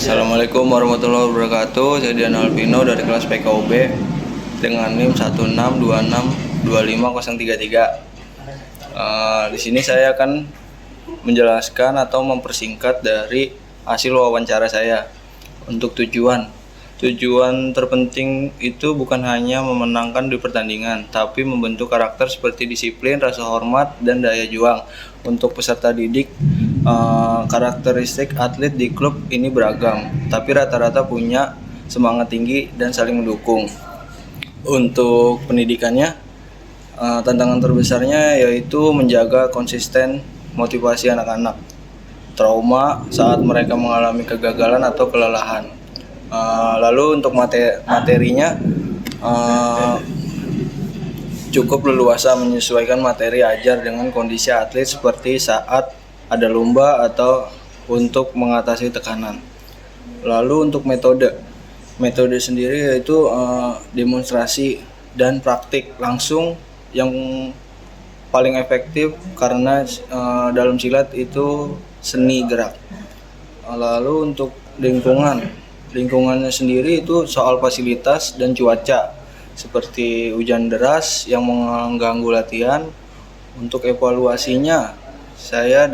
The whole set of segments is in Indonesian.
Assalamualaikum warahmatullahi wabarakatuh. Saya Dian Alvino dari kelas PKUB dengan NIM 16262533. Di sini saya akan menjelaskan atau mempersingkat dari hasil wawancara saya. Untuk tujuan terpenting itu bukan hanya memenangkan di pertandingan, tapi membentuk karakter seperti disiplin, rasa hormat, dan daya juang. Untuk peserta didik, karakteristik atlet di klub ini beragam, tapi rata-rata punya semangat tinggi dan saling mendukung. Untuk pendidikannya, tantangan terbesarnya yaitu menjaga konsisten motivasi anak-anak, trauma saat mereka mengalami kegagalan atau kelelahan. Lalu untuk materinya, cukup leluasa menyesuaikan materi ajar dengan kondisi atlet seperti saat ada lomba atau untuk mengatasi tekanan. Lalu untuk metode sendiri yaitu demonstrasi dan praktik langsung yang paling efektif karena dalam silat itu seni gerak. Lalu untuk lingkungannya sendiri itu soal fasilitas dan cuaca seperti hujan deras yang mengganggu latihan. Untuk evaluasinya, saya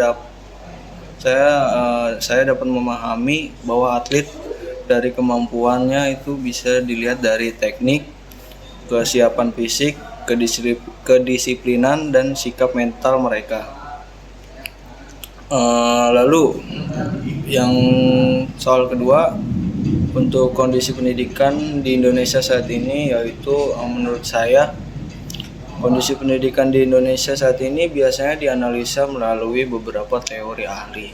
dapat memahami bahwa atlet dari kemampuannya itu bisa dilihat dari teknik, kesiapan fisik, kedisiplinan, dan sikap mental mereka. Lalu yang soal kedua, untuk kondisi pendidikan di Indonesia saat ini, yaitu menurut saya kondisi pendidikan di Indonesia saat ini biasanya dianalisa melalui beberapa teori ahli.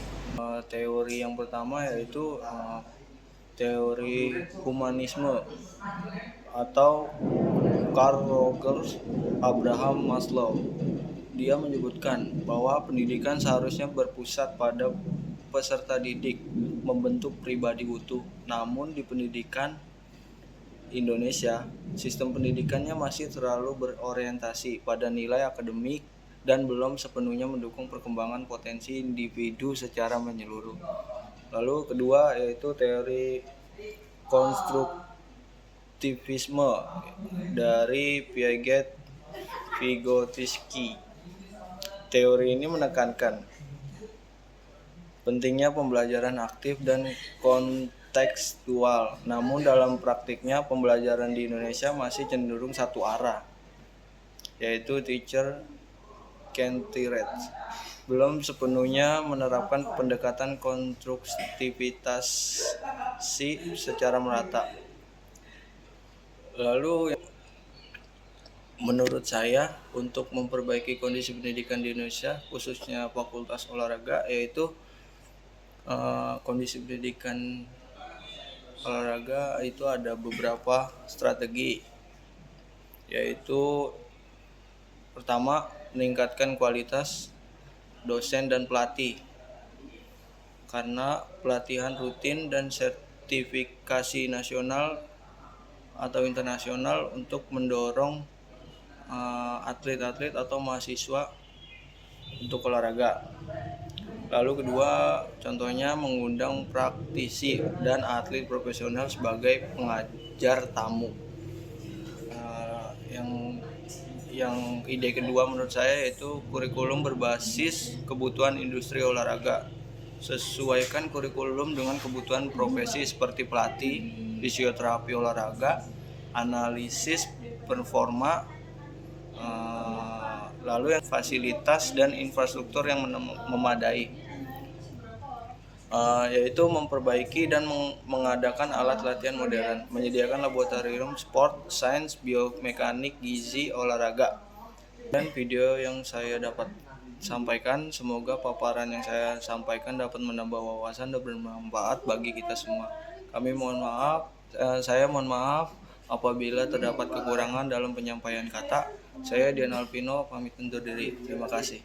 Teori yang pertama yaitu teori humanisme atau Carl Rogers Abraham Maslow. Dia menyebutkan bahwa pendidikan seharusnya berpusat pada peserta didik, membentuk pribadi utuh. Namun di pendidikan Indonesia, sistem pendidikannya masih terlalu berorientasi pada nilai akademik dan belum sepenuhnya mendukung perkembangan potensi individu secara menyeluruh. Lalu kedua yaitu teori konstruktivisme dari Piaget Vygotsky. Teori ini menekankan pentingnya pembelajaran aktif dan kontekstual. Namun dalam praktiknya pembelajaran di Indonesia masih cenderung satu arah, yaitu teacher can teach. Belum sepenuhnya menerapkan pendekatan konstruktivitas secara merata. Lalu menurut saya untuk memperbaiki kondisi pendidikan di Indonesia, khususnya fakultas olahraga, yaitu kondisi pendidikan olahraga itu ada beberapa strategi, yaitu pertama, meningkatkan kualitas dosen dan pelatih karena pelatihan rutin dan sertifikasi nasional atau internasional untuk mendorong atlet-atlet atau mahasiswa untuk olahraga. Lalu kedua, contohnya mengundang praktisi dan atlet profesional sebagai pengajar tamu. Yang ide kedua menurut saya yaitu kurikulum berbasis kebutuhan industri olahraga. Sesuaikan kurikulum dengan kebutuhan profesi seperti pelatih, fisioterapi olahraga, analisis performa, lalu yang fasilitas dan infrastruktur yang memadai, yaitu memperbaiki dan mengadakan alat latihan modern, menyediakan laboratorium sport, sains, biomekanik, gizi, olahraga. Dan video yang saya dapat sampaikan, semoga paparan yang saya sampaikan dapat menambah wawasan dan bermanfaat bagi kita semua. Saya mohon maaf apabila terdapat kekurangan dalam penyampaian kata. Saya Dian Alvino pamit undur diri. Terima kasih.